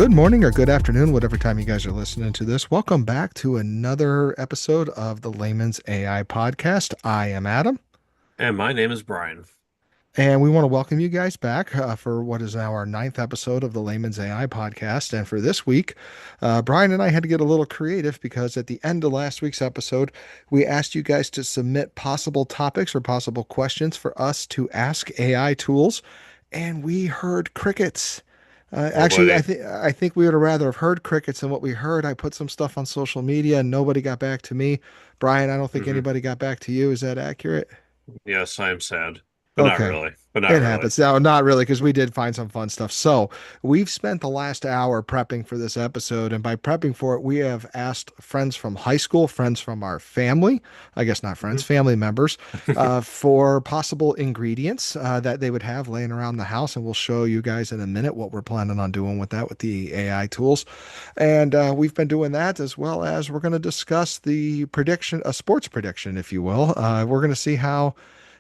Good morning or good afternoon, whatever time you guys are listening to this. Welcome back to another episode of the Layman's AI podcast. I am Adam, And my name is Brian. and we want to welcome you guys back for what is now our ninth episode of the Layman's AI podcast. And for this week, Brian and I had to get a little creative because at the end of last week's episode, we asked you guys to submit possible topics or possible questions for us to ask AI tools, and we heard crickets. Oh, Actually, I buddy. think I think we would have rather have heard crickets than what we heard. I put some stuff on social media and nobody got back to me. Brian, I don't think Hmm. anybody got back to you. Is that accurate? Yes, I am sad, but not Okay. really. But not It really. happens. No, not really, because we did find some fun stuff. So we've spent the last hour prepping for this episode, and by prepping for it, we have asked friends from high school, friends from our family, I guess not friends, Hmm. family members, for possible ingredients that they would have laying around the house, and we'll show you guys in a minute what we're planning on doing with that with the AI tools. And we've been doing that as well as we're going to discuss the prediction, a sports prediction, if you will. We're going to see how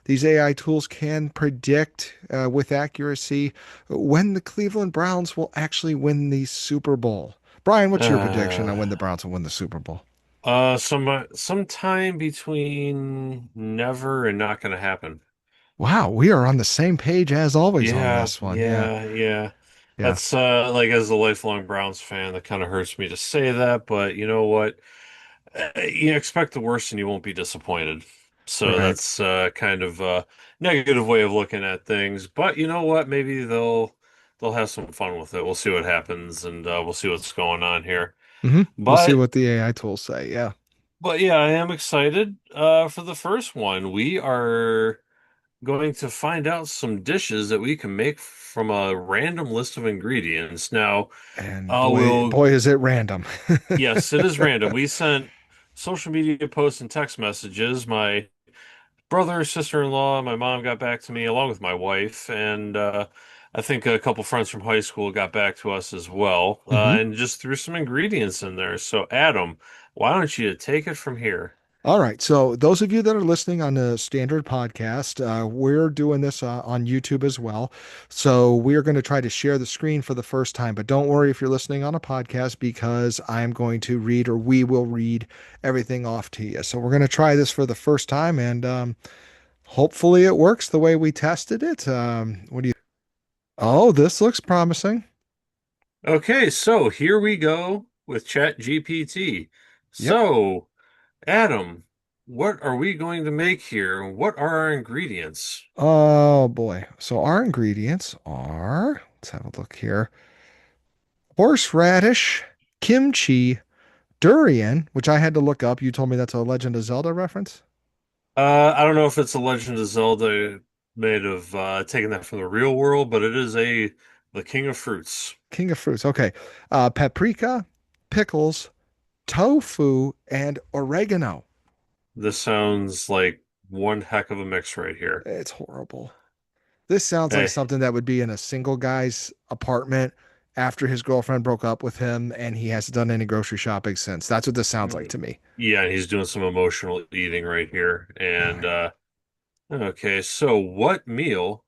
these AI tools can predict with accuracy when the Cleveland Browns will actually win the Super Bowl. Brian, what's your prediction on Uh, when the Browns will win the Super Bowl? sometime between never and not gonna happen. Wow, we are on the same page as always on Yeah, this one. Yeah, yeah. yeah, That's like as a lifelong Browns fan, that kind of hurts me to say that, but you know what? You expect the worst and you won't be disappointed. So right. that's kind of a negative way of looking at things. But you know what? Maybe they'll have some fun with it. We'll see what happens, and we'll see what's going on here. We'll see But what the AI tools say. Yeah. but yeah, I am excited for the first one. We are going to find out some dishes that we can make from a random list of ingredients. Now, And boy, we'll boy, is it random. yes, it is random. We sent social media posts and text messages. My brother, sister-in-law, my mom got back to me along with my wife, and I think a couple friends from high school got back to us as well, hmm and just threw some ingredients in there. So, Adam, why don't you take it from here? All right. So, those of you that are listening on the standard podcast, we're doing this on YouTube as well. So, we are going to try to share the screen for the first time. But don't worry if you're listening on a podcast because I'm going to read or we will read everything off to you. So, we're going to try this for the first time and hopefully it works the way we tested it. What do you? Oh, this looks promising. Okay, so here we go with ChatGPT. Yep. So, Adam, what are we going to make here? What are our ingredients? Oh, boy. So, our ingredients are, let's have a look here, horseradish, kimchi, durian, which I had to look up. You told me that's a Legend of Zelda reference. I don't know if it's a Legend of Zelda made of taking that from the real world, but it is a the king of fruits. King of fruits. Okay. Paprika, pickles, tofu, and oregano. This sounds like one heck of a mix right here. It's horrible. This sounds like Hey, something that would be in a single guy's apartment after his girlfriend broke up with him and he hasn't done any grocery shopping since. That's what this sounds like to me. yeah, he's doing some emotional eating right here. All And right. okay, so what meal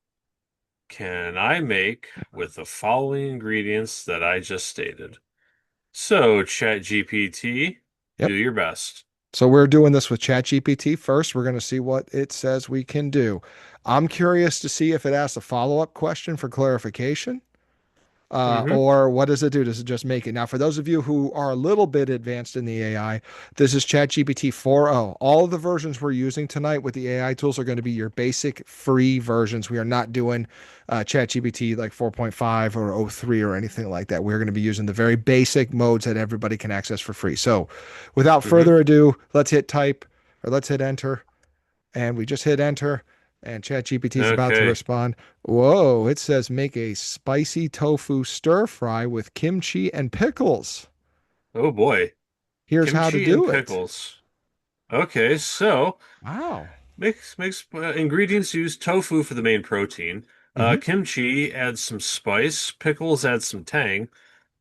can I make with the following ingredients that I just stated? So, ChatGPT, do Yep. your best. So we're doing this with ChatGPT first. We're going to see what it says we can do. I'm curious to see if it asks a follow-up question for clarification. Hmm. Or what does it do? Does it just make it? Now, for those of you who are a little bit advanced in the AI, this is ChatGPT 4.0. All of the versions we're using tonight with the AI tools are going to be your basic free versions. We are not doing ChatGPT like 4.5 or oh 03 or anything like that. We're going to be using the very basic modes that everybody can access for free. So, without Hmm. further ado, let's hit type or let's hit enter. And we just hit enter, and ChatGPT is about to Okay. respond. Whoa, it says make a spicy tofu stir fry with kimchi and pickles. Oh boy. Here's how to Kimchi and do it. pickles. Okay, so Wow. makes ingredients use tofu for the main protein. hmm Kimchi adds some spice. Pickles add some tang.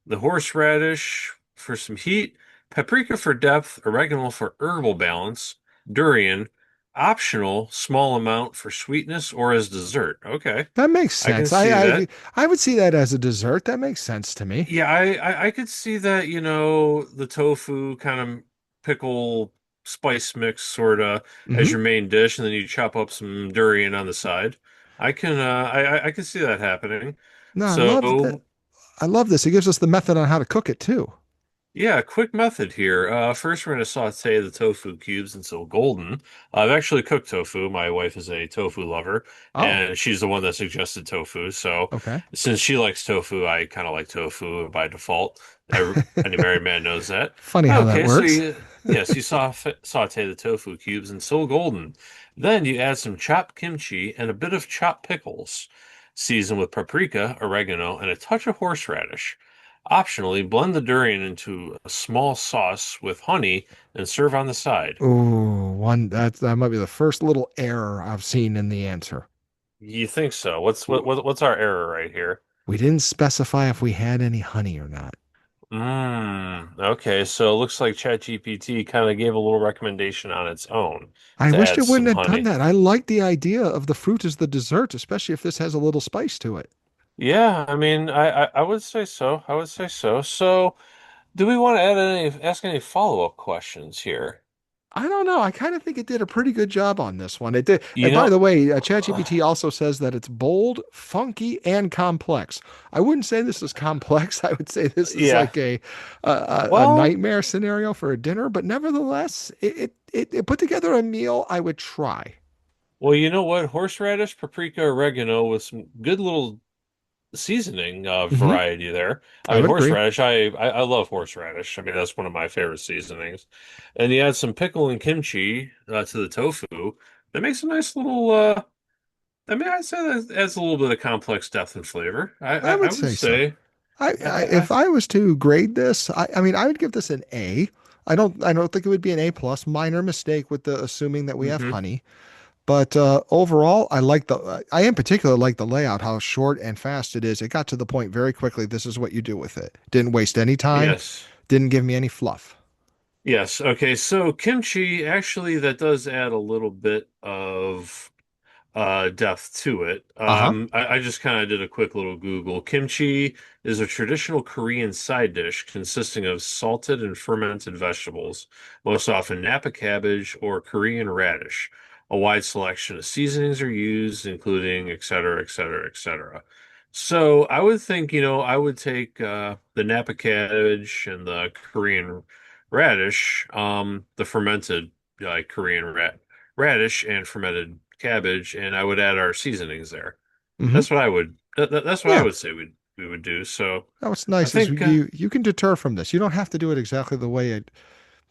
The horseradish for some heat. Paprika for depth. Oregano for herbal balance. Durian. Optional, small amount for sweetness or as dessert. Okay, That makes I can sense. see that. I would see that as a dessert. That makes sense to me. Yeah, I could see that, the tofu kind of pickle spice mix sort of as Hmm. your main dish, and then you chop up some durian on the side. I can see that happening. No, I love that. So I love this. It gives us the method on how to cook it too. yeah, quick method here. First, we're going to saute the tofu cubes until golden. I've actually cooked tofu. My wife is a tofu lover, Oh, and she's the one that suggested tofu. So, okay. since she likes tofu, I kind of like tofu by default. Any married man knows that. Funny how that Okay, so works. yes, you saute the tofu cubes until golden. Then you add some chopped kimchi and a bit of chopped pickles. Season with paprika, oregano, and a touch of horseradish. Optionally, blend the durian into a small sauce with honey and serve on the side. Ooh, that might be the first little error I've seen in the answer. You think so? What's our error right here? We didn't specify if we had any honey or not. Okay, so it looks like ChatGPT kind of gave a little recommendation on its own I to wished add it wouldn't some have done honey. that. I like the idea of the fruit as the dessert, especially if this has a little spice to it. Yeah, I mean, I would say so. I would say so. So, do we want to ask any follow-up questions here? I don't know. I kind of think it did a pretty good job on this one. It did. You And by know, the way, ChatGPT also says that it's bold, funky, and complex. I wouldn't say this is complex. I would say this is yeah. like a Well, nightmare scenario for a dinner. But nevertheless, it put together a meal I would try. well, you know what? Horseradish, paprika, oregano with some good little seasoning Hmm. variety there. I I mean, would agree. horseradish, I love horseradish. I mean, that's one of my favorite seasonings. And you add some pickle and kimchi to the tofu. That makes a nice little, I mean, I'd say that adds a little bit of complex depth and flavor. I I would would say so. say, I If I was to grade this, I mean, I would give this an A. I don't think it would be an A plus. Minor mistake with the assuming that we have hmm honey. But overall, I in particular like the layout, how short and fast it is. It got to the point very quickly. This is what you do with it. Didn't waste any time, Yes. didn't give me any fluff. Yes. Okay. So kimchi, actually, that does add a little bit of depth to it. Uh-huh. I just kind of did a quick little Google. Kimchi is a traditional Korean side dish consisting of salted and fermented vegetables, most often Napa cabbage or Korean radish. A wide selection of seasonings are used, including et cetera, et cetera, et cetera. So I would think, I would take the Napa cabbage and the Korean radish, the fermented Korean radish and fermented cabbage, and I would add our seasonings there. Hmm. That's what I Yeah. would say we would do. So That what's I nice is think you can deter from this. You don't have to do it exactly the way it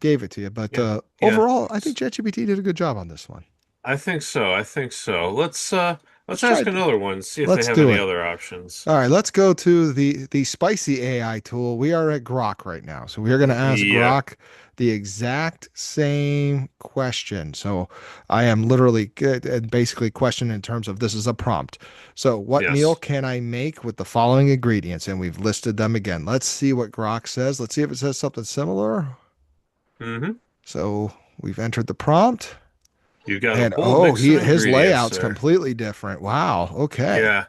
gave it to you. But yeah, yeah. overall, I think ChatGPT did a good job on this one. I think so. I think so. Let's Let's try ask it. another one, see if they Let's have do any it. other options. All right, let's go to the spicy AI tool. We are at Grok right now. So we are going to ask Yeah. Grok the exact same question. So I am literally basically question in terms of this is a prompt. So what meal Yes. can I make with the following ingredients? And we've listed them again. Let's see what Grok says. Let's see if it says something similar. hmm So we've entered the prompt You've got a and bold oh, mix of his ingredients layout's there. completely different. Wow. Okay. Yeah.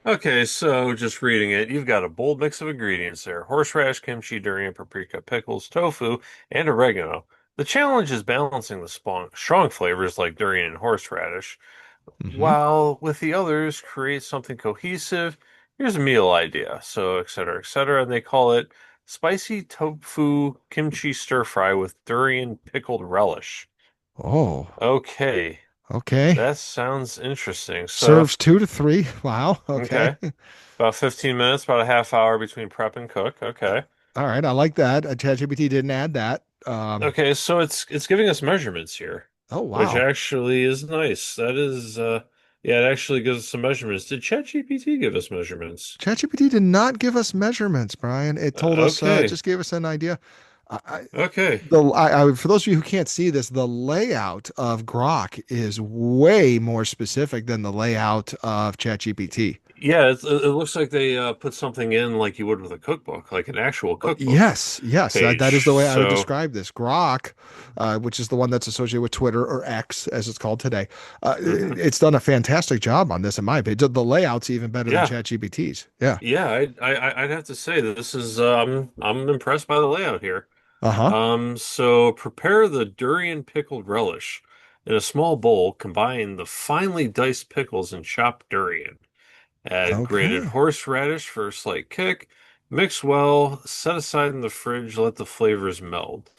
Okay, so just reading it, you've got a bold mix of ingredients there. Horseradish, kimchi, durian, paprika, pickles, tofu, and oregano. The challenge is balancing the strong flavors like durian and horseradish, Hmm. while with the others create something cohesive. Here's a meal idea. So, et cetera, et cetera. And they call it spicy tofu kimchi stir fry with durian pickled relish. Oh, Okay, okay. that sounds interesting. So, Serves 2 to 3. Wow. Okay. okay. About 15 minutes, about a half hour between prep and cook. Okay. All right. I like that. ChatGPT didn't add that. Okay, so it's giving us measurements here, Oh, which wow. actually is nice. That is yeah, it actually gives us some measurements. Did ChatGPT give us measurements? ChatGPT did not give us measurements, Brian. It told us, Okay. just gave us an idea. I, Okay. for those of you who can't see this, the layout of Grok is way more specific than the layout of ChatGPT. Yeah, it looks like they put something in like you would with a cookbook, like an actual cookbook Yes, yes, that is page. the way I would So, describe this. Grok, which is the one that's associated with Twitter or X, as it's called today, mhm. it's done a fantastic job on this, in my opinion. The layout's even better than Yeah, ChatGPT's. Yeah. yeah, I'd have to say that this is I'm impressed by the layout here. Uh-huh. So prepare the durian pickled relish. In a small bowl, combine the finely diced pickles and chopped durian. Add grated Okay. horseradish for a slight kick. Mix well, set aside in the fridge, let the flavors meld.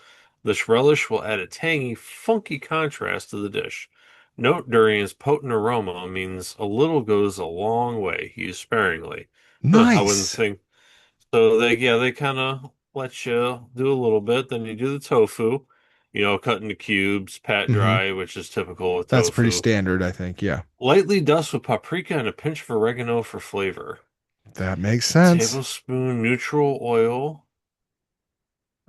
This relish will add a tangy, funky contrast to the dish. Note durian's potent aroma means a little goes a long way. Use sparingly. Huh, I wouldn't Nice. think. So they kind of let you do a little bit. Then you do the tofu, cut into cubes, pat Hmm. dry, which is typical with That's pretty tofu. standard, I think. Yeah. Lightly dust with paprika and a pinch of oregano for flavor. That makes A sense. tablespoon neutral oil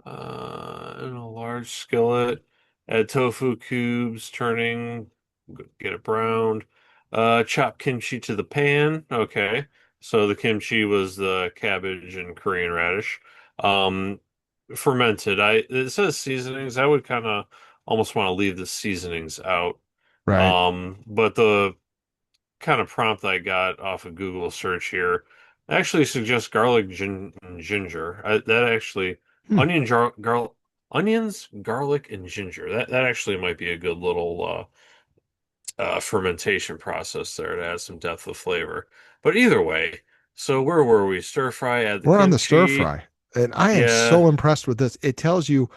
in a large skillet. Add tofu cubes, turning, get it browned. Chop kimchi to the pan. Okay. So the kimchi was the cabbage and Korean radish. Um, Fermented. It says seasonings. I would kind of almost want to leave the seasonings out. Right. But the kind of prompt I got off of Google search here actually suggests and ginger. That actually Hmm. onion jar gar onions, garlic, and ginger. That actually might be a good little fermentation process there to add some depth of flavor. But either way, so where were we? Stir fry, add the We're on the stir kimchi. fry. And I am Yeah, so impressed with this. It tells you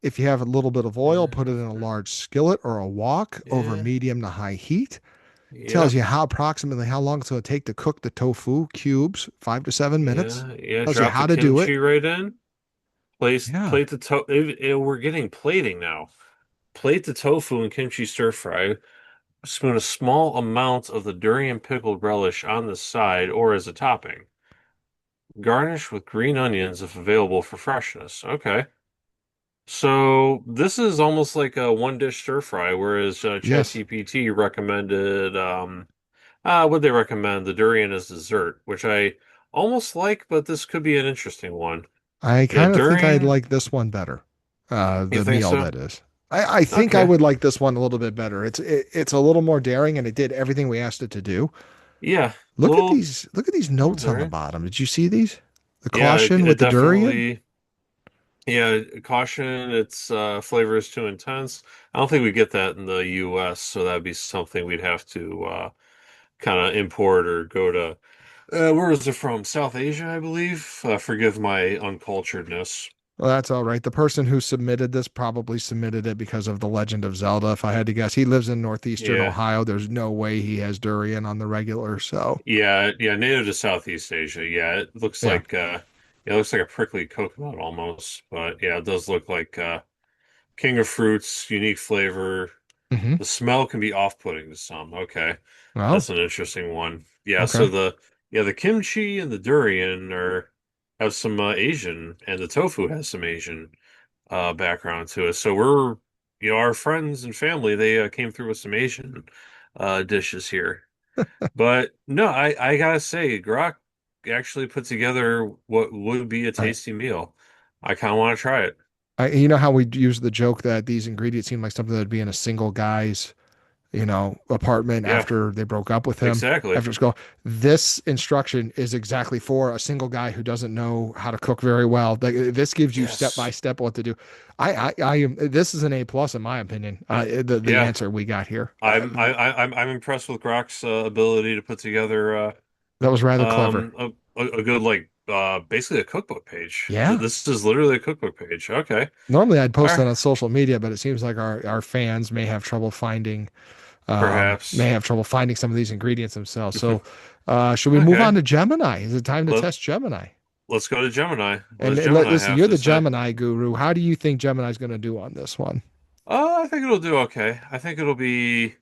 if you have a little bit of oil, put it in a yeah, large skillet or a wok over yeah, medium to high heat. Tells yep, you how approximately how long it's going to take to cook the tofu cubes, 5 to 7 minutes. yeah. Tells you Drop the how to do it. kimchi right in. Yeah. Plate the we're getting plating now. Plate the tofu and kimchi stir fry. Spoon a small amount of the durian pickled relish on the side or as a topping. Garnish with green onions if available for freshness. Okay. So this is almost like a one dish stir fry, whereas Yes. ChatGPT recommended what they recommend? The durian as dessert, which I almost like, but this could be an interesting one. I Yeah, kind of think I'd durian. like this one better. You The think meal so? that is. I think I Okay. would like this one a little bit better. It's a little more daring and it did everything we asked it to do. Yeah, little Look at these little notes on the durian. bottom. Did you see these? The Yeah, caution it with the durian? definitely. Yeah, caution, its flavor is too intense. I don't think we get that in the US, so that'd be something we'd have to kind of import or go to. Where is it from? South Asia, I believe. Forgive my unculturedness. Well, that's all right. The person who submitted this probably submitted it because of The Legend of Zelda. If I had to guess, he lives in northeastern Yeah, Ohio. There's no way he has durian on the regular. So, yeah. Native to Southeast Asia. Yeah, yeah. it looks like a prickly coconut almost, but yeah, it does look like king of fruits, unique flavor. Hmm. The smell can be off-putting to some. Okay. Well, That's an interesting one. Yeah, okay. the kimchi and the durian are have some Asian and the tofu has some Asian background to it. So our friends and family, they came through with some Asian dishes here. But no, I gotta say, Grok actually put together what would be a I, tasty meal. I kind of want to try it. you know how we use the joke that these ingredients seem like something that'd be in a single guy's, apartment Yeah, after they broke up with him exactly. after school. This instruction is exactly for a single guy who doesn't know how to cook very well. Like this gives you step by Yes. step what to do. I am. This is an A plus in my opinion. The Yeah. answer we got here. I'm impressed with Grok's ability to put together That was rather clever. a good basically a cookbook page. Yeah. This is literally a cookbook page. Okay. Normally I'd All post that right. on social media, but it seems like our fans may Perhaps. have trouble finding some of these ingredients themselves. So, should we move on Okay. to Gemini? Is it time to Let test Gemini? let's go to Gemini. What And does Gemini listen, have you're to the say? Gemini guru. How do you think Gemini's going to do on this one? I think it'll do okay. I think it'll be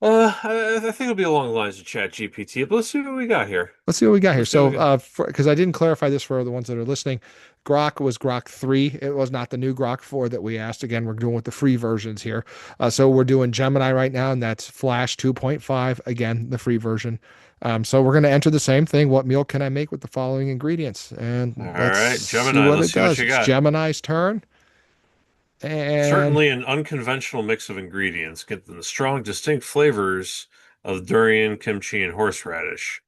I think it'll be along the lines of Chat GPT, but let's see what we got here. Let's see what we got here. Let's see what So, we got. because I didn't clarify this for the ones that are listening, Grok was Grok 3. It was not the new Grok 4 that we asked. Again, we're doing with the free versions here. So we're doing Gemini right now, and that's Flash 2.5. Again, the free version. So we're going to enter the same thing. What meal can I make with the following ingredients? All And let's right, see Gemini, what let's it see what does. you It's got. Gemini's turn. And Certainly an unconventional mix of ingredients, getting the strong, distinct flavors of durian, kimchi, and horseradish.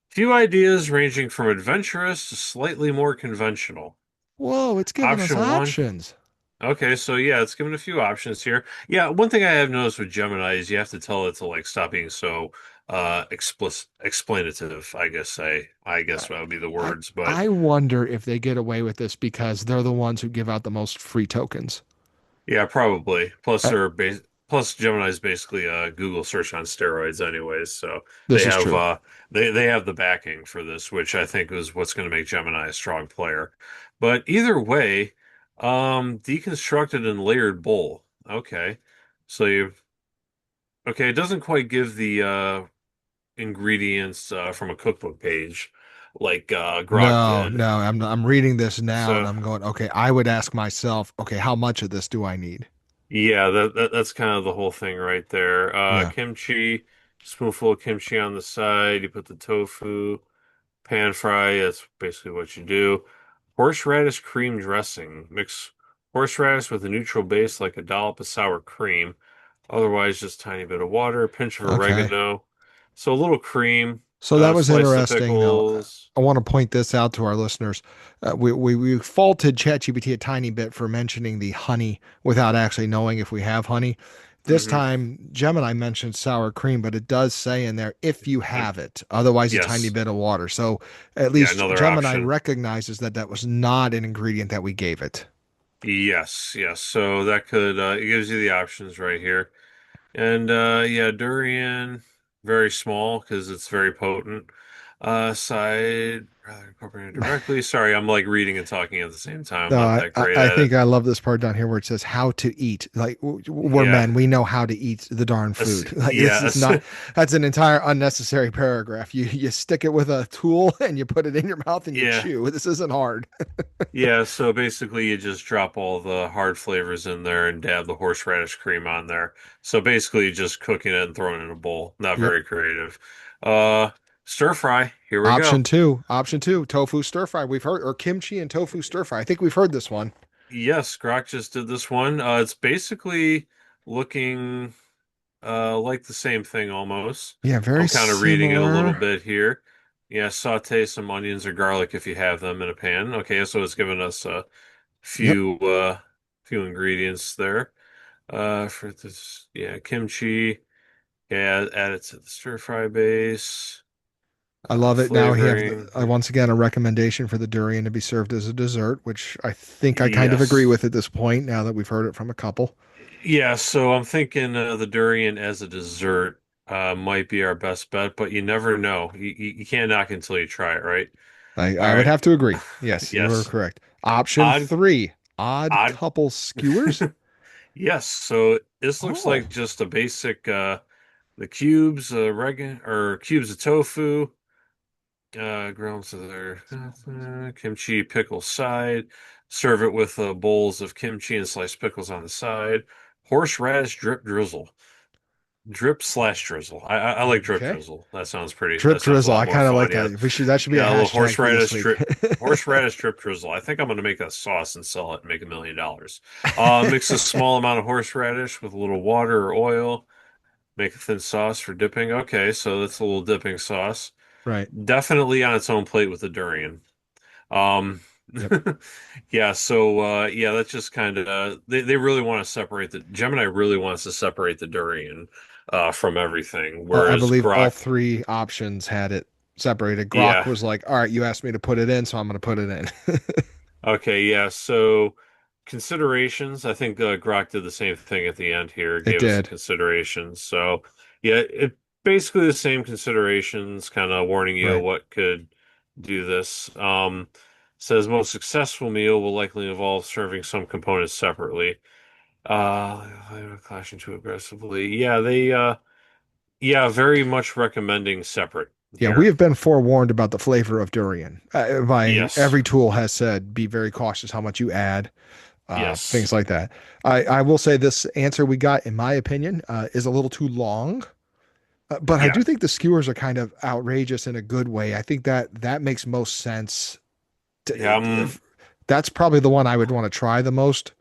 Few ideas ranging from adventurous to slightly more conventional. whoa, it's giving us Option one. options. Okay, so yeah, it's given a few options here. Yeah, one thing I have noticed with Gemini is you have to tell it to like stop being so explicit explanative, I guess that would be the I words, but I wonder if they get away with this because they're the ones who give out the most free tokens. yeah, probably. Plus Uh, they're bas plus Gemini's basically a Google search on steroids anyways, so they this is have true. they have the backing for this, which I think is what's going to make Gemini a strong player. But either way, deconstructed and layered bowl. Okay. So you've okay, it doesn't quite give the ingredients from a cookbook page like Grok No, did. no, I'm reading this now and So I'm going, okay, I would ask myself, okay, how much of this do I need? yeah, that's kind of the whole thing right there. Yeah. Kimchi, spoonful of kimchi on the side. You put the tofu, pan fry. That's basically what you do. Horseradish cream dressing. Mix horseradish with a neutral base like a dollop of sour cream. Otherwise, just tiny bit of water, a pinch of Okay. oregano. So a little cream, So that was slice the interesting, though. pickles. I want to point this out to our listeners. We faulted ChatGPT a tiny bit for mentioning the honey without actually knowing if we have honey. This Hmm. time, Gemini mentioned sour cream, but it does say in there if you And have it, otherwise a tiny yes, bit of water. So at yeah, least another Gemini option. recognizes that that was not an ingredient that we gave it. Yes, yes. So that could it gives you the options right here. And yeah, durian, very small because it's very potent. Side rather incorporated directly. Sorry, I'm like reading and talking at the same time. I'm No, not that great I at it. think I love this part down here where it says how to eat. Like we're Yeah. men, we know how to eat the darn food. Like this is Yes. not, that's an entire unnecessary paragraph. You stick it with a tool and you put it in your mouth and you Yeah. chew. This isn't hard. Yeah, so basically you just drop all the hard flavors in there and dab the horseradish cream on there. So basically just cooking it and throwing it in a bowl. Not Yep. very creative. Uh Stir fry. Here we go. Option two, tofu stir fry. We've heard, or kimchi and tofu stir fry. I think we've heard this one. Yes, Grok just did this one. It's basically looking like the same thing almost. Yeah, very I'm kind of reading it a little similar. bit here. Yeah, saute some onions or garlic if you have them in a pan. Okay, so it's given us a Yep. few ingredients there. For this, yeah, kimchi. Yeah, add it to the stir fry base. I love it. Now we have Flavoring. once again a recommendation for the durian to be served as a dessert, which I think I kind of agree Yes. with at this point now that we've heard it from a couple. Yeah, so I'm thinking the durian as a dessert might be our best bet, but you never know. You can't knock until you try it, right? I All would right. have to agree. Yes, you are Yes. correct. Option Odd, three, odd odd. couple skewers. Yes. So this looks Oh, like just a basic the cubes, or cubes of tofu, ground to their kimchi pickle side. Serve it with bowls of kimchi and sliced pickles on the side. Horseradish drip drizzle. Drip slash drizzle. I like drip okay. drizzle. That sounds pretty. Drip That sounds a drizzle. lot I more kind of like fun. Yeah, that. We should, that should be a yeah. A little hashtag for this week. horseradish drip drizzle. I think I'm gonna make a sauce and sell it and make $1 million. Mix a small amount of horseradish with a little water or oil. Make a thin sauce for dipping. Okay, so that's a little dipping sauce. Right. Definitely on its own plate with the durian. Um, Yep. yeah, so yeah, that's just kind of they really want to separate the Gemini really wants to separate the durian from everything, I whereas believe all Grok, three options had it separated. Grok yeah, was like, all right, you asked me to put it in, so I'm going to put it in. okay, yeah. So considerations, I think Grok did the same thing at the end here, It gave us the did. considerations. So yeah, it basically the same considerations, kind of warning you Right. what could do this. Says most successful meal will likely involve serving some components separately. Clashing too aggressively. Yeah, they Yeah, very much recommending separate Yeah, we here. have been forewarned about the flavor of durian. By Yes. every tool has said, be very cautious how much you add, Yes. things like that. I will say this answer we got, in my opinion, is a little too long. But I Yeah. do think the skewers are kind of outrageous in a good way. I think that makes most sense. Yeah, That's probably the one I would want to try the most.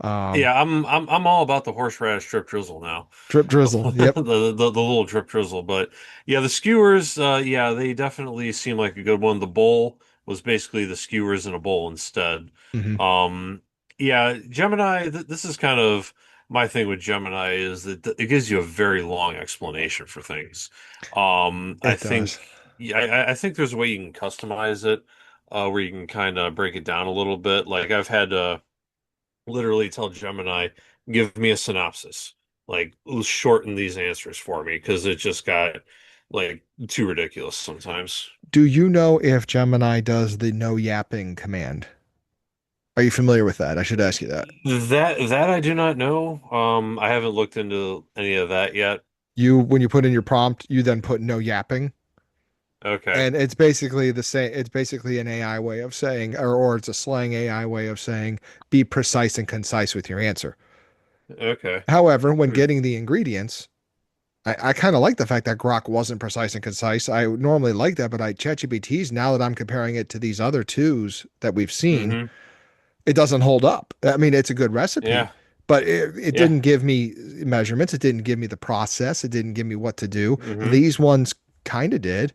Um, I'm all about the horseradish drip drizzle now. Drip drizzle. The, Yep. the little drip drizzle. But yeah, the skewers, yeah, they definitely seem like a good one. The bowl was basically the skewers in a bowl instead. Hmm. Um, yeah, Gemini, this is kind of my thing with Gemini is that it gives you a very long explanation for things. I It think does. yeah, I think there's a way you can customize it, where you can kind of break it down a little bit. Like I've had to literally tell Gemini, give me a synopsis. Like, shorten these answers for me because it just got like too ridiculous sometimes. Do you know if Gemini does the no yapping command? Are you familiar with that? I should ask you that. That I do not know. I haven't looked into any of that yet. When you put in your prompt, you then put no yapping. Okay. And it's basically the same. It's basically an AI way of saying, or it's a slang AI way of saying, be precise and concise with your answer. Okay. However, when Hmm. getting the ingredients, I kind of like the fact that Grok wasn't precise and concise. I normally like that, but ChatGPT's, now that I'm comparing it to these other twos that we've seen, Hmm. it doesn't hold up. I mean, it's a good recipe, Yeah. but it Yeah. didn't give me measurements. It didn't give me the process. It didn't give me what to do. Hmm. These ones kind of did.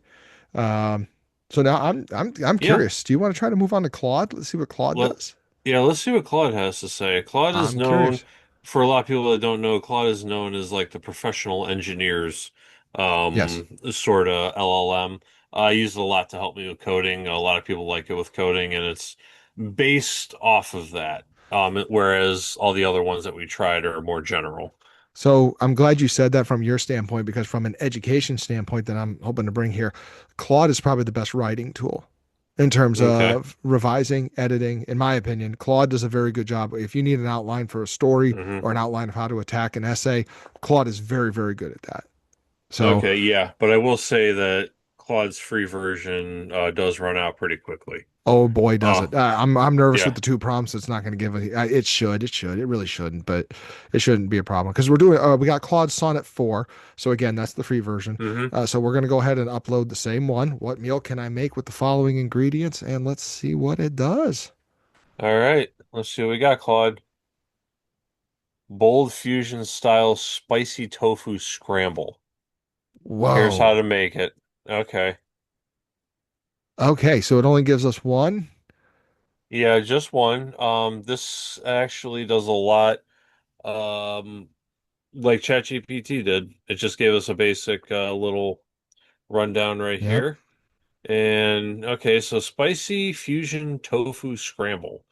Um, so now I'm Yeah. curious. Do you want to try to move on to Claude? Let's see what Claude Let does. yeah, let's see what Claude has to say. Claude is I'm known curious. for a lot of people that don't know, Claude is known as like the professional engineers Yes. sort of LLM. I use it a lot to help me with coding. A lot of people like it with coding, and it's based off of that. Whereas all the other ones that we tried are more general. So I'm glad you said that from your standpoint, because from an education standpoint that I'm hoping to bring here, Claude is probably the best writing tool in terms Okay. of revising, editing. In my opinion, Claude does a very good job. If you need an outline for a story Hmm. or an outline of how to attack an essay, Claude is very, very good at that. So, Okay, yeah, but I will say that Claude's free version does run out pretty quickly. oh boy, does Oh, it. I'm nervous with yeah. the two prompts. It's not going to give a, it really shouldn't, but it shouldn't be a problem because we got Claude Sonnet 4. So again, that's the free version. Hmm. So we're going to go ahead and upload the same one. What meal can I make with the following ingredients? And let's see what it does. All right, let's see what we got, Claude. Bold fusion style spicy tofu scramble. Here's how Whoa. to make it. Okay. Okay, so it only gives us one. Yeah, just one. This actually does a lot, um, like ChatGPT did. It just gave us a basic little rundown right Yep. here. And okay, so spicy fusion tofu scramble.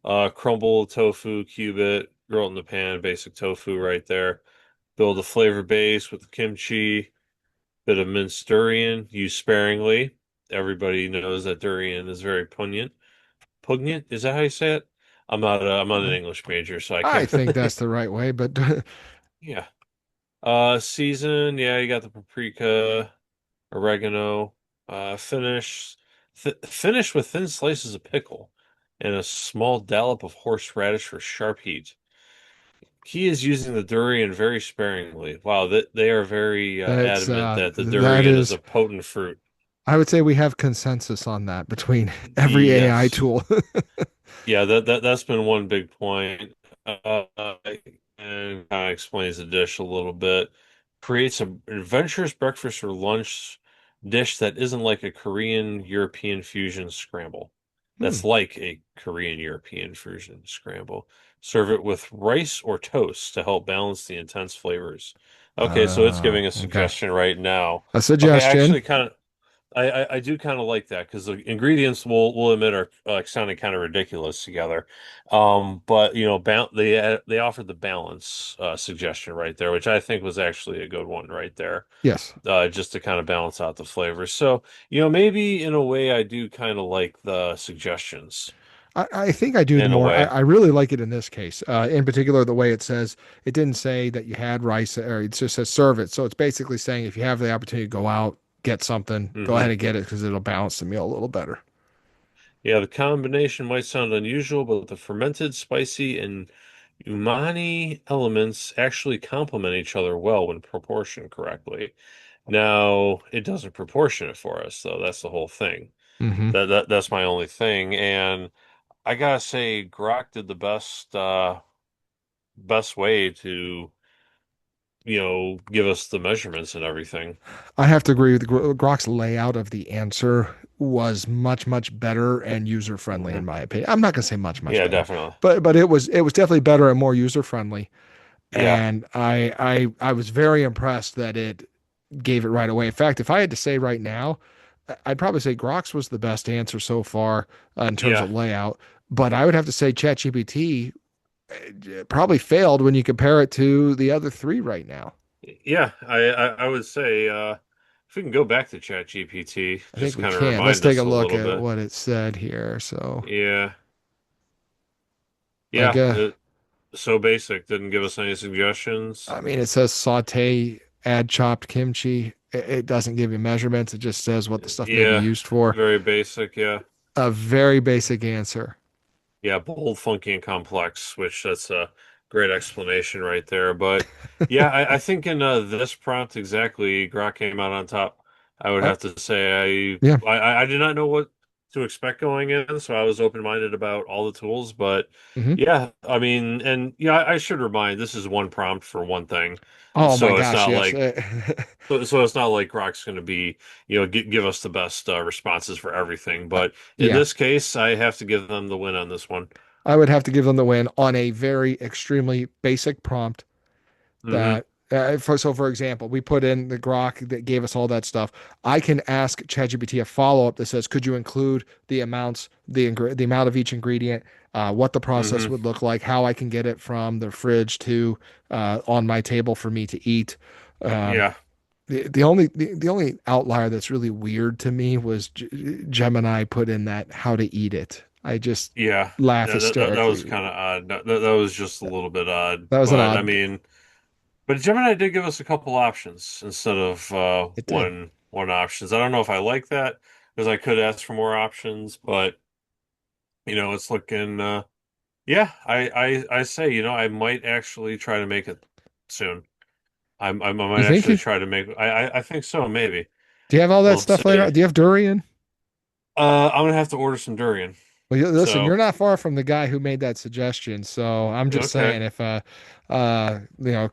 Crumble tofu, cube it, grill it in the pan, basic tofu right there. Build a flavor base with the kimchi. Bit of minced durian, used sparingly. Everybody knows that durian is very pungent. Pungent, is that how you say it? I'm not an English major, so I I can't. think that's the right way, but Yeah. Season, yeah, you got the paprika, oregano. Finish with thin slices of pickle and a small dollop of horseradish for sharp heat. Key is using the durian very sparingly. Wow, they are very that's adamant that the that durian is is a potent fruit. I would say we have consensus on that between every AI Yes. tool. Yeah, that's been one big point. And kind of explains the dish a little bit. Creates an adventurous breakfast or lunch dish that isn't like a Korean European fusion scramble. Hmm. That's like a Korean European fusion scramble. Serve it with rice or toast to help balance the intense flavors. Okay, so it's giving a Okay. suggestion right now. A Okay, suggestion. actually, kind of. I do kind of like that because the ingredients will admit are sounding kind of ridiculous together. But you know, they offered the balance suggestion right there, which I think was actually a good one right there, Yes. just to kind of balance out the flavors. So, you know, maybe in a way I do kind of like the suggestions. I think I do the in a more. way. I really like it in this case. In particular, the way it says it didn't say that you had rice, or it just says serve it. So it's basically saying if you have the opportunity to go out, get something, go Hmm. ahead and get it because it'll balance the meal a little better. Yeah, the combination might sound unusual, but the fermented, spicy, and umami elements actually complement each other well when proportioned correctly. Now, it doesn't proportion it for us, though. That's the whole thing. Hmm. That's my only thing. And I gotta say, Grok did the best way to, give us the measurements and everything. I have to agree with Grok's layout of the answer was much better and user friendly Hmm. in my opinion. I'm not gonna say much Yeah, better, definitely. but it was definitely better and more user friendly. Yeah. And I was very impressed that it gave it right away. In fact, if I had to say right now, I'd probably say Grok's was the best answer so far in terms Yeah. of layout. But I would have to say ChatGPT probably failed when you compare it to the other three right now. Yeah, I would say if we can go back to ChatGPT, I think just we kind of can. Let's remind take a us a look little at bit. what it said here. So, Yeah. like, Yeah, so basic. Didn't give us any suggestions. I mean, it says saute, add chopped kimchi. It doesn't give you measurements. It just says what the stuff may be Yeah, used for. very basic. Yeah. A very basic answer. Yeah, bold, funky, and complex, which that's a great explanation right there. But yeah, I think in this prompt exactly, Grok came out on top. I would Uh, have to say yeah. I did not know what to expect going in, so I was open-minded about all the tools. But Hmm. yeah, I mean, and yeah, I should remind this is one prompt for one thing, Oh my so it's gosh, not yes. like so it's not like Grok's going to be, give us the best responses for everything. But in Yeah, this case, I have to give them the win on this one. I would have to give them the win on a very extremely basic prompt Hmm. that for example, we put in the grok that gave us all that stuff. I can ask ChatGPT a follow-up that says, could you include the amounts, the amount of each ingredient, what the process Hmm. would look like, how I can get it from the fridge to on my table for me to eat. um, Yeah. the only outlier that's really weird to me was Gemini put in that how to eat it. I just Yeah. laugh That was hysterically. kind of odd. That was just a little bit odd. That was an But I odd. mean, but Gemini did give us a couple options instead of It did. one options. I don't know if I like that because I could ask for more options, but it's looking yeah, I say, I might actually try to make it soon. I You might think? actually try to make I think so, maybe. Do you have all that We'll stuff later see. on? Do you have durian? I'm gonna have to order some durian. Well, listen, So, you're not far from the guy who made that suggestion. So I'm just okay. saying, if a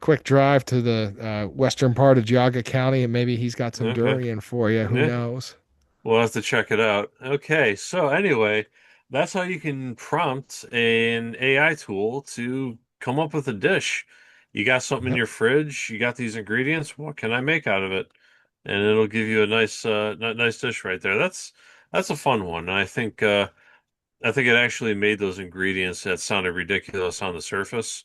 quick drive to the western part of Geauga County, and maybe he's got some Okay. durian for you. Who Yeah. knows? We'll have to check it out. Okay, so anyway, that's how you can prompt an AI tool to come up with a dish. You got something in Yep. your fridge, you got these ingredients, what can I make out of it? And it'll give you a nice dish right there. That's a fun one. And I think it actually made those ingredients that sounded ridiculous on the surface,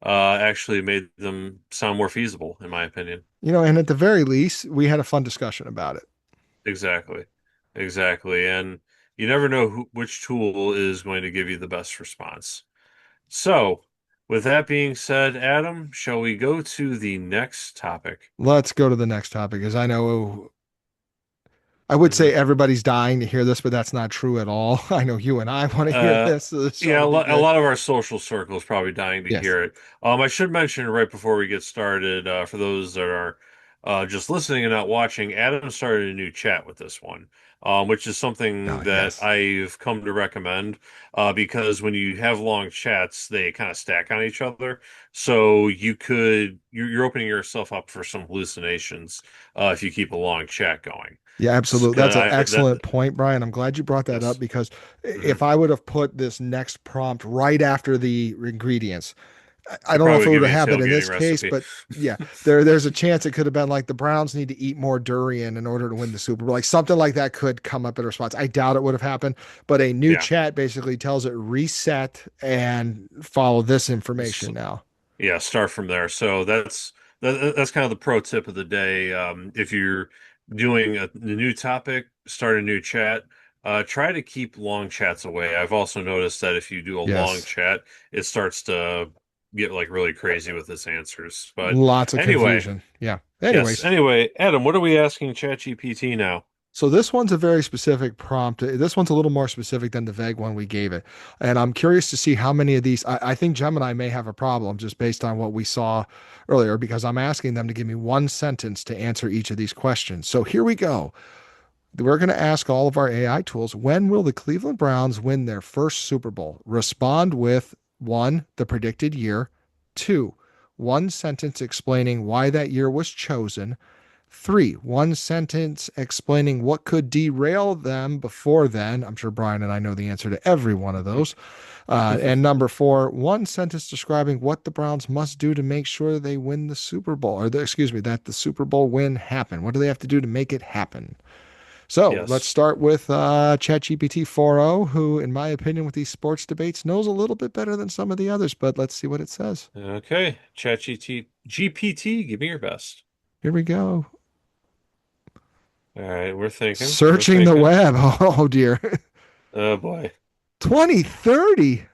actually made them sound more feasible, in my opinion. And at the very least, we had a fun discussion about it. Exactly. Exactly. And you never know which tool is going to give you the best response. So, with that being said, Adam, shall we go to the next topic? Let's go to the next topic, because I know I would say Hmm. everybody's dying to hear this, but that's not true at all. I know you and I want to hear Uh, this, so this ought yeah, to be a good. lot of our social circle is probably dying to Yes. hear it. I should mention right before we get started, for those that are just listening and not watching, Adam started a new chat with this one, which is something Oh, that yes. I've come to recommend, because when you have long chats, they kind of stack on each other. So you're opening yourself up for some hallucinations, if you keep a long chat going. Yeah, absolutely. And That's an I excellent that point, Brian. I'm glad you brought that up yes. because Hmm. if I would have put this next prompt right after the ingredients, I It don't know if probably it would give have you a happened in tailgating this case, recipe. but yeah, there's a chance it could have been like the Browns need to eat more durian in order to win the Super Bowl. Like something like that could come up in response. I doubt it would have happened, but a new Yeah. chat basically tells it reset and follow this S- information now. Yeah, start from there. So that's kind of the pro tip of the day. If you're doing a new topic, start a new chat. try to keep long chats away. I've also noticed that if you do a long Yes. chat, it starts to get like really crazy with its answers. But Lots of anyway, confusion. Yeah. yes. Anyways, Anyway, Adam, what are we asking ChatGPT now? so this one's a very specific prompt. This one's a little more specific than the vague one we gave it. And I'm curious to see how many of these. I think Gemini may have a problem just based on what we saw earlier, because I'm asking them to give me one sentence to answer each of these questions. So here we go. We're going to ask all of our AI tools, when will the Cleveland Browns win their first Super Bowl? Respond with one, the predicted year, two, one sentence explaining why that year was chosen, three, one sentence explaining what could derail them before then. I'm sure Brian and I know the answer to every one of those. And number four, one sentence describing what the Browns must do to make sure they win the Super Bowl, or excuse me, that the Super Bowl win happen. What do they have to do to make it happen? So let's Yes. start with ChatGPT 4.0, who, in my opinion, with these sports debates, knows a little bit better than some of the others. But let's see what it says. Okay. GPT, give me your best. Here we go. All right, we're thinking. We're Searching the thinking. web. Oh, dear. Oh boy. 2030.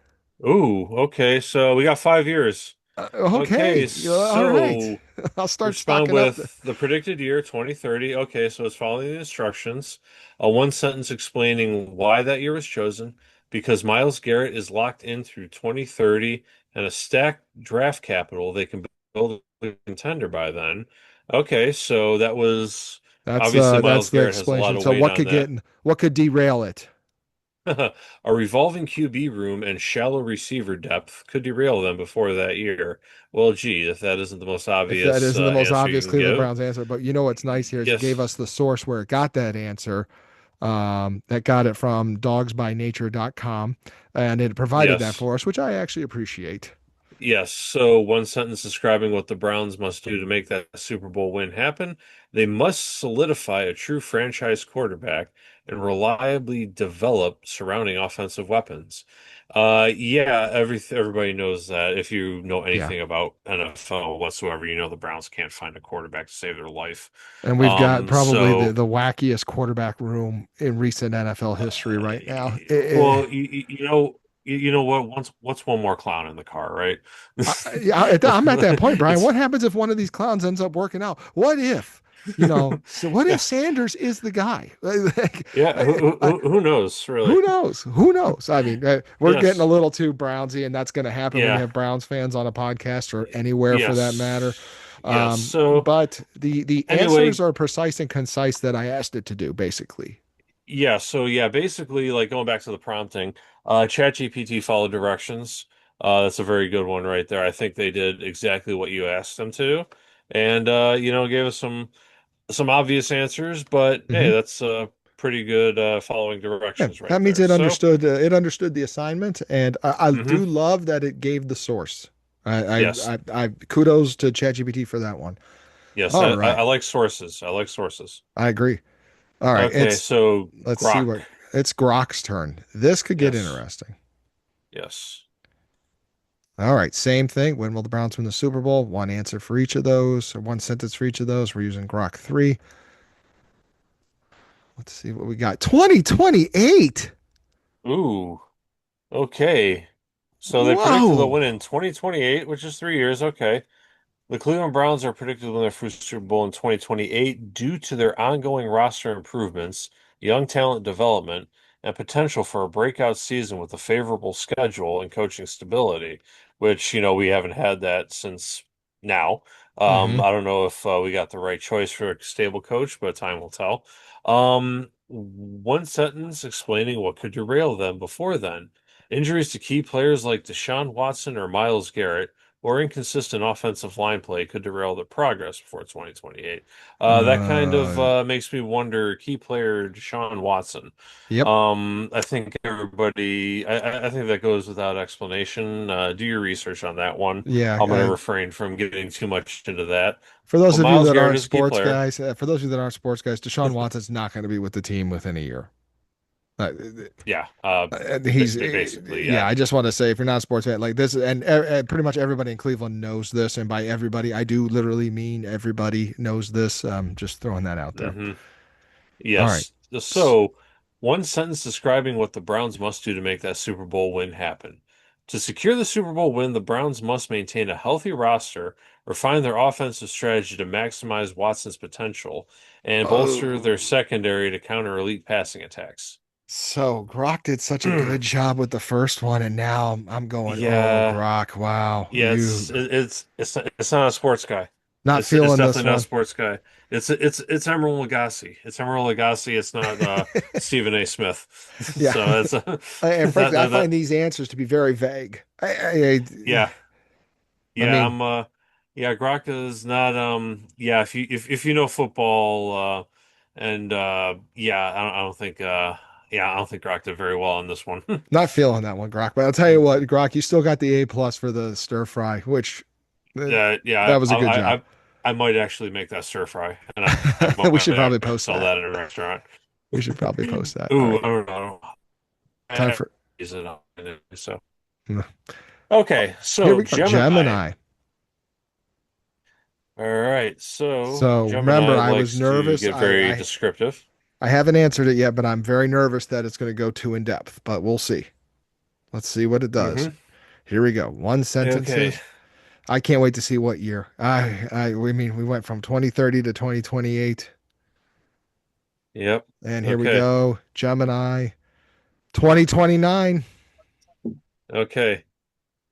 Ooh, okay. So we got 5 years. Okay, Okay. All right. so I'll start respond stocking up. with the predicted year 2030. Okay, so it's following the instructions. A one sentence explaining why that year was chosen. Because Miles Garrett is locked in through 2030 and a stacked draft capital, they can build a contender by then. Okay, so that was obviously That's Miles the Garrett has a lot explanation. of So weight what on could get that. what could derail it? A revolving QB room and shallow receiver depth could derail them before that year. Well, gee, if that isn't the most If that obvious isn't the most answer you obvious can Cleveland give. Browns answer, but you know what's nice here is it gave Yes, us the source where it got that answer. That got it from dogsbynature.com, and it provided that yes. for us, which I actually appreciate. Yes, so one sentence describing what the Browns must do to make that Super Bowl win happen. They must solidify a true franchise quarterback and reliably develop surrounding offensive weapons. Yeah, everybody knows that. If you know Yeah. anything about NFL whatsoever, you know the Browns can't find a quarterback to save their life. And we've got Um, probably so the wackiest quarterback room in recent NFL history right now. well, you know what? What's one more clown in the car, right? I'm at that point, Brian. It's What happens if one of these clowns ends up working out? What if, so what if yeah, Sanders is the guy? Like, yeah. Who knows, who really? knows? Who knows? I mean, we're getting a Yes, little too Brownsy, and that's going to happen when you yeah, have Browns fans on a podcast or anywhere for that matter. yes. So But the answers anyway, are precise and concise that I asked it to do, basically. yeah. So yeah, basically, like going back to the prompting, ChatGPT followed directions. That's a very good one right there. I think they did exactly what you asked them to, and gave us some obvious answers. But hey, Hmm. that's pretty good following Yeah, directions right that means there. So. it understood the assignment, and I Hmm. do love that it gave the source. Yes. I kudos to ChatGPT for that one. Yes. All I right, like sources. I like sources. I agree. All right, Okay. So let's see Grok. what it's Grok's turn. This could get Yes. interesting. Yes. All right, same thing. When will the Browns win the Super Bowl? One answer for each of those, or one sentence for each of those. We're using Grok 3. Let's see what we got. 2028. Ooh. Okay. So they predicted they'll Whoa. win in 2028, which is 3 years. Okay. The Cleveland Browns are predicted to win their first Super Bowl in 2028 due to their ongoing roster improvements, young talent development, and potential for a breakout season with a favorable schedule and coaching stability, which, we haven't had that since now. Mm-hmm. I don't know if we got the right choice for a stable coach, but time will tell. One sentence explaining what could derail them before then. Injuries to key players like Deshaun Watson or Miles Garrett or inconsistent offensive line play could derail their progress before 2028. That kind of Uh, makes me wonder, key player Deshaun Watson. yep. I think I think that goes without explanation. Do your research on that one. Yeah. I'm going to refrain from getting too much into that. For those But of you Miles that Garrett aren't is a key sports player. guys, Deshaun Watson's not going to be with the team within a year. Uh, Yeah, basically, yeah. yeah. I just want to say, if you're not a sports fan, like this, and pretty much everybody in Cleveland knows this, and by everybody, I do literally mean everybody knows this. Just throwing that out there. Hmm. All right. Yes. S- So. One sentence describing what the Browns must do to make that Super Bowl win happen. To secure the Super Bowl win, the Browns must maintain a healthy roster, refine their offensive strategy to maximize Watson's potential, and bolster their Oh. secondary to counter elite passing attacks. So Grok did such a good job with the first one, and now I'm going, oh, Yeah, Grok, wow, yeah, you it's not a sports guy. not It's feeling this definitely not a one. sports guy. It's Emeril Lagasse. It's Emeril Lagasse. It's not Stephen A. Smith. Yeah. So it's And that frankly, I that that find these answers to be very vague. yeah. I Yeah, mean, yeah, Graka's not yeah, if you know football and yeah, I don't think Grok did very well on this one. not feeling that one, Grok. But I'll tell you what, Grok, you still got the A plus for the stir fry, which uh, Yeah, that was a good job. I might actually make that stir fry and I We might should probably actually post sell that. that in a restaurant. We should probably post that. All Ooh, right. I don't know. Time I for use it up so. Okay, here so we go. Gemini. Gemini. All right, so So remember, Gemini I was likes to nervous. get very descriptive. I haven't answered it yet, but I'm very nervous that it's going to go too in depth. But we'll see. Let's see what it does. Hmm. Here we go. One Okay. sentences. I can't wait to see what year. We mean we went from 2030 to 2028, Yep. and here we Okay. go. Gemini 2029. Okay.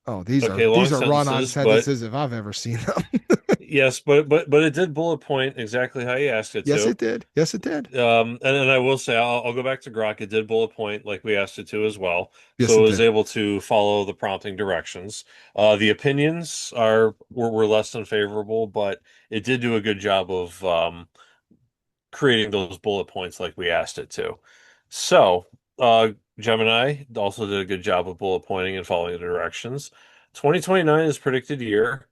Oh, Okay, these long are run-on sentences, but sentences if I've ever seen them. yes, but it did bullet point exactly how you asked it Yes, to. it did. Yes, it did. And I will say I'll go back to Grok. It did bullet point like we asked it to as well, Yes, so it it was did. able to follow the prompting directions. The opinions were less than favorable, but it did do a good job of creating those bullet points like we asked it to. So, Gemini also did a good job of bullet pointing and following the directions. 2029 is predicted year,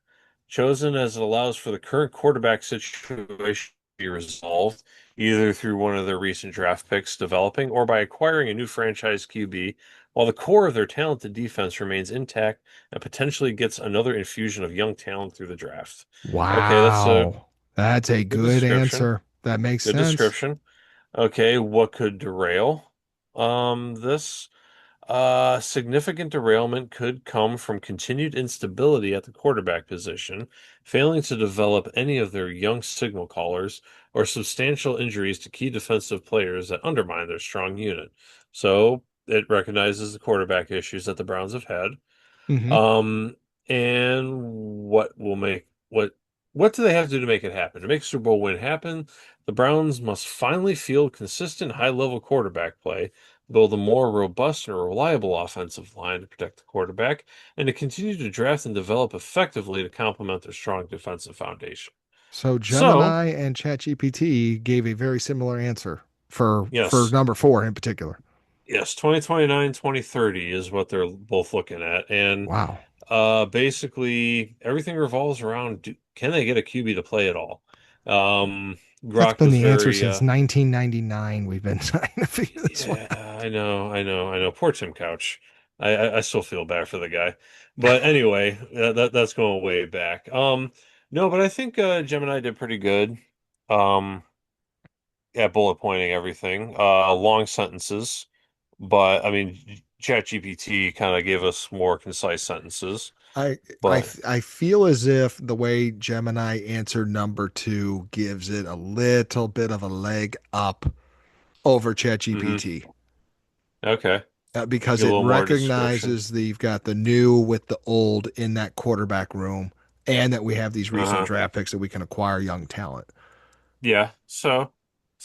chosen as it allows for the current quarterback situation to be resolved, either through one of their recent draft picks developing or by acquiring a new franchise QB, while the core of their talented defense remains intact and potentially gets another infusion of young talent through the draft. Okay, that's a Wow. That's a good good description. answer. That makes Good sense. description. Okay, what could derail this? Significant derailment could come from continued instability at the quarterback position, failing to develop any of their young signal callers, or substantial injuries to key defensive players that undermine their strong unit. So it recognizes the quarterback issues that the Browns have had. Hmm. Um, and what do they have to do to make it happen? To make a Super Bowl win happen, the Browns must finally field consistent high-level quarterback play, build a more robust and reliable offensive line to protect the quarterback, and to continue to draft and develop effectively to complement their strong defensive foundation. So So, Gemini and ChatGPT gave a very similar answer for yes, number four in particular. yes, 2029, 2030 is what they're both looking at. And Wow. basically, everything revolves around can they get a QB to play at all? Um, That's Grok been was the answer very, since 1999. We've been trying to figure this one yeah, out. I know. Poor Tim Couch. I still feel bad for the guy. But anyway, that's going way back. No, but I think Gemini did pretty good. Um, at bullet pointing everything. Long sentences, but I mean, ChatGPT kind of gave us more concise sentences. I But I feel as if the way Gemini answered number two gives it a little bit of a leg up over hmm ChatGPT okay, get because a it little more description. recognizes that you've got the new with the old in that quarterback room, and that we have these recent Uh-huh. draft picks that we can acquire young talent. Yeah. So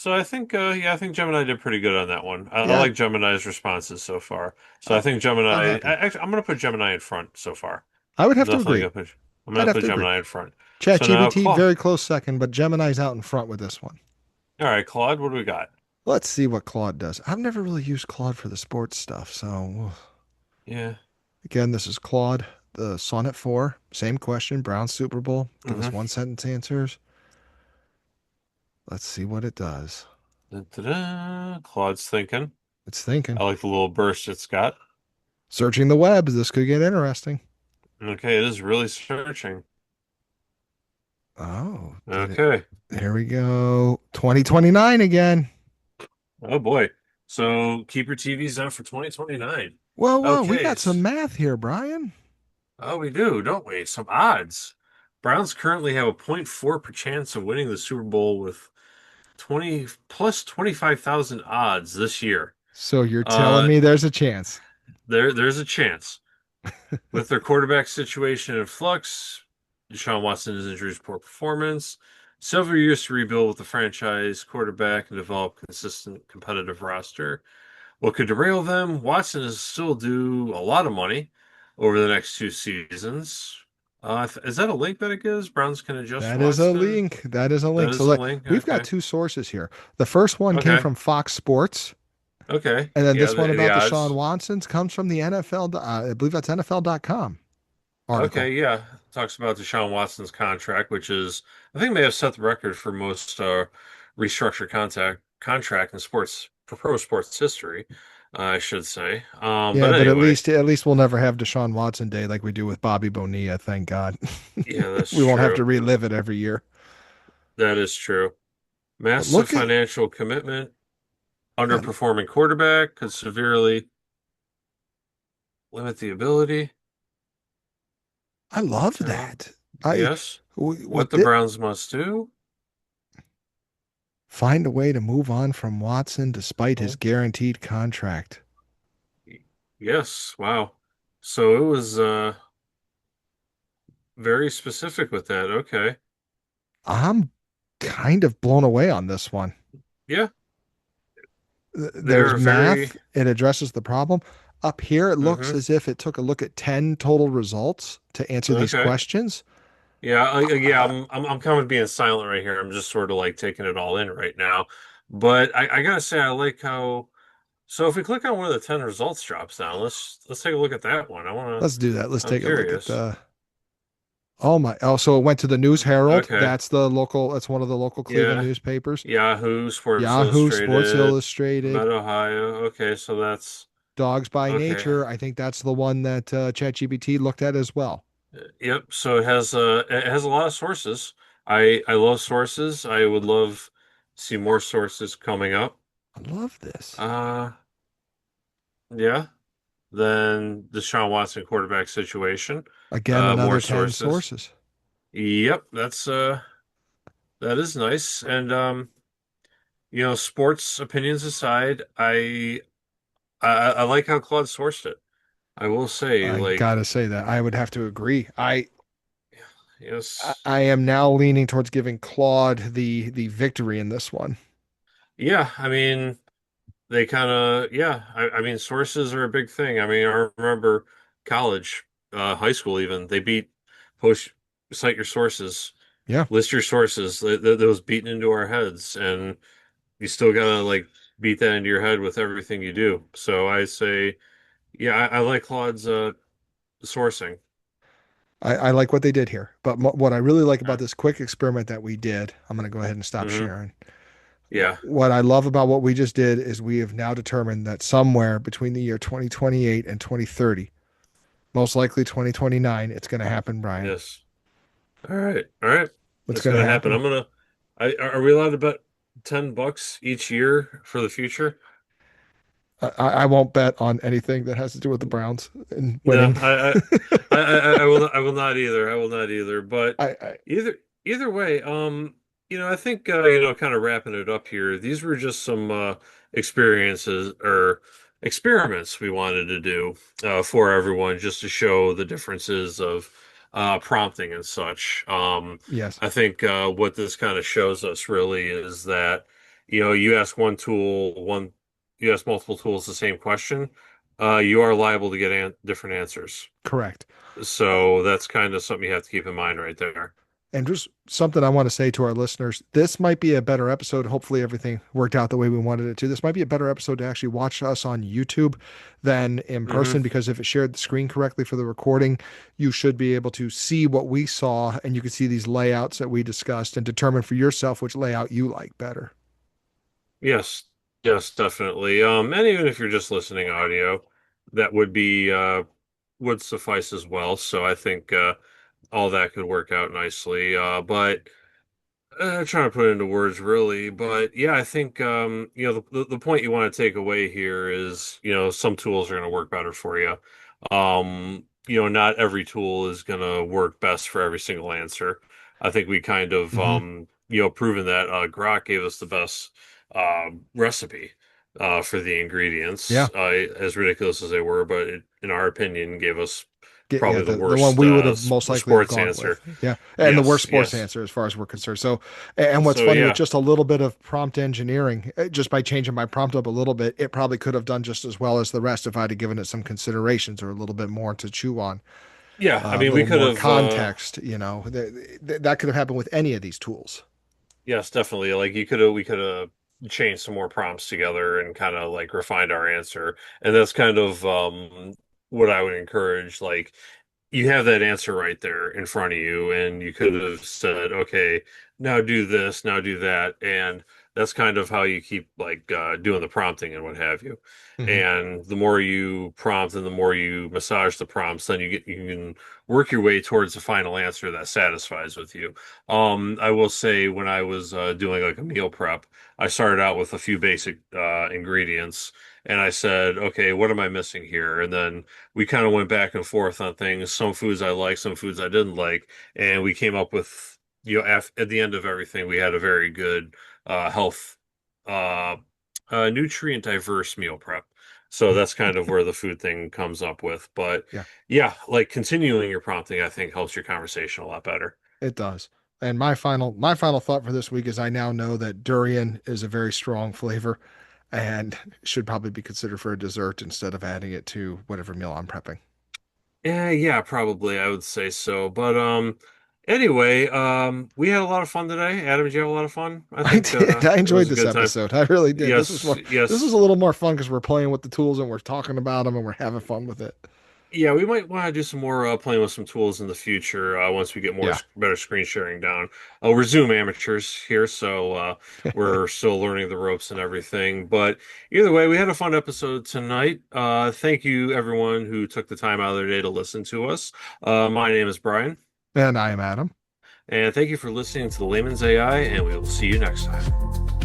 I think I think Gemini did pretty good on that one. I Yeah, like Gemini's responses so far. So I I, think I'm Gemini. happy. I'm gonna put Gemini in front so far. I would I'm have to definitely agree. gonna put. I'm I'd gonna have put to agree. Gemini in front. So now, ChatGPT, Claude. very close second, but Gemini's out in front with this one. All right, Claude. What do we got? Let's see what Claude does. I've never really used Claude for the sports stuff, so Yeah. again, this is Claude, the Sonnet 4. Same question, Brown Super Bowl. Give us Mm-hmm. one sentence answers. Let's see what it does. Da-da-da. Claude's thinking. It's thinking. I like the little burst it's got. Searching the web. This could get interesting. Okay, it is really searching. Oh, did it? Okay. Here we go. 2029 again. Oh boy. So keep your TVs on for 2029. Whoa, whoa, we Okay. got some math here, Brian. Oh, we do, don't we? Some odds. Browns currently have a 0.4 per chance of winning the Super Bowl with 20 plus 25,000 odds this year. So you're telling Uh, me there's a chance. there's a chance. With their quarterback situation in flux, Deshaun Watson's injuries, poor performance, several years to rebuild with the franchise quarterback and develop consistent competitive roster. What could derail them? Watson is still due a lot of money over the next 2 seasons. Is that a link that it gives? Browns can adjust That is a Watson. link. That is a That link. So is a like, link. we've got Okay. two sources here. The first one came Okay. from Fox Sports, Okay. and then Yeah, this one the about Deshaun odds. Watson's comes from the NFL. I believe that's NFL.com article. Okay, yeah. Talks about Deshaun Watson's contract, which is I think may have set the record for most restructured contract in sports for pro sports history, I should say. Yeah, But but anyway, at least we'll never have Deshaun Watson Day like we do with Bobby Bonilla. Thank God. yeah, that's We won't have true. to relive it every year. That is true. But Massive look at financial commitment, yeah, underperforming quarterback could severely limit the ability I love to, that. I yes, what what the this, Browns must do. find a way to move on from Watson despite his Oh, guaranteed contract. yes, wow. So it was very specific with that. Okay. I'm kind of blown away on this one. Yeah, There's they're very math, it addresses the problem. Up here, it looks hmm as if it took a look at 10 total results to answer these okay. questions. Yeah, yeah, Uh, I'm kind of being silent right here. I'm just sort of like taking it all in right now. But I gotta say I like how so if we click on one of the 10 results drops down, let's take a look at that one. let's do that. Let's I'm take a look at curious. the. Oh my. Oh, so it went to the News Herald. Okay. That's one of the local Cleveland Yeah. newspapers. Yahoo, Sports Yahoo, Sports Illustrated, Illustrated, Met Ohio. Okay, so that's Dogs by okay. Nature. I think that's the one that ChatGPT looked at as well. Yep. So it has a lot of sources. I love sources. I would love to see more sources coming up. I love this. Uh yeah. Then the Deshaun Watson quarterback situation. Again, another More 10 sources. sources. Yep, that is nice. And sports opinions aside, I like how Claude sourced it. I will say, I like, gotta say that I would have to agree. yes, I am now leaning towards giving Claude the victory in this one. yeah, I mean, they kind of, yeah, I mean, sources are a big thing. I mean, I remember college, high school even, they beat post, cite your sources, Yeah, list your sources. That was beaten into our heads, and you still gotta like beat that into your head with everything you do. So I say, yeah, I like Claude's sourcing. I like what they did here. But what I really like about Uh, this quick experiment that we did, I'm gonna go ahead and stop hmm sharing. Yeah. What I love about what we just did is we have now determined that somewhere between the year 2028 and 2030, most likely 2029, it's going to happen, Brian. Yes. All right. All right. What's It's going to gonna happen. happen? I'm gonna. Are we allowed to bet $10 each year for the future? I won't bet on anything that has to do with the Browns and No, winning. I will not, I will not either. I will not either. But I either either way, I think kind of wrapping it up here. These were just some experiences or experiments we wanted to do for everyone, just to show the differences of prompting and such. yes, I think what this kind of shows us really is that you ask one tool you ask multiple tools the same question you are liable to get different answers. correct. Uh, So that's kind of something you have to keep in mind right there. And just something I want to say to our listeners, this might be a better episode. Hopefully, everything worked out the way we wanted it to. This might be a better episode to actually watch us on YouTube than in hmm person because if it shared the screen correctly for the recording, you should be able to see what we saw and you can see these layouts that we discussed and determine for yourself which layout you like better. Yes, yes, definitely. And even if you're just listening audio, that would suffice as well. So I think all that could work out nicely. But Trying to put it into words really, but yeah, I think the point you want to take away here is, some tools are going to work better for you. Not every tool is going to work best for every single answer. I think we kind of Hmm. proven that Grok gave us the best recipe for the Yeah. ingredients, as ridiculous as they were, but in our opinion, gave us Yeah, probably the the one worst we would have most likely have sports gone with. answer. Yeah, and the worst Yes, sports yes. answer as far as we're concerned. So, and what's So funny with yeah. just a little bit of prompt engineering, just by changing my prompt up a little bit, it probably could have done just as well as the rest if I'd have given it some considerations or a little bit more to chew on, Yeah, I a mean, we little could more have, context. That could have happened with any of these tools. yes, definitely. Like we could have changed some more prompts together and kind of like refined our answer. And that's kind of what I would encourage. Like, you have that answer right there in front of you, and you could have said, okay, now do this, now do that. And that's kind of how you keep like doing the prompting and what have you. Hmm. And the more you prompt and the more you massage the prompts, then you can work your way towards the final answer that satisfies with you. I will say when I was doing like a meal prep, I started out with a few basic ingredients, and I said, okay, what am I missing here? And then we kind of went back and forth on things. Some foods I liked, some foods I didn't like, and we came up with, at the end of everything, we had a very good health, uh, nutrient diverse meal prep. So that's kind of where the food thing comes up with. But Yeah, yeah, like continuing your prompting, I think helps your conversation a lot better. it does. And my final thought for this week is I now know that durian is a very strong flavor and should probably be considered for a dessert instead of adding it to whatever meal I'm prepping. Yeah, yeah, probably I would say so. But anyway, we had a lot of fun today. Adam, did you have a lot of fun? I I think did. I it was enjoyed a this good time. episode. I really did. This was Yes, more. This was a yes. little more fun because we're playing with the tools and we're talking about them and we're having fun with it. Yeah, we might want to do some more playing with some tools in the future once we get more Yeah. better screen sharing down. We're Zoom amateurs here, so we're still learning the ropes and everything. But either way, we had a fun episode tonight. Thank you, everyone who took the time out of their day to listen to us. My name is Brian, And I am Adam. and thank you for listening to the Layman's AI, and we will see you next time.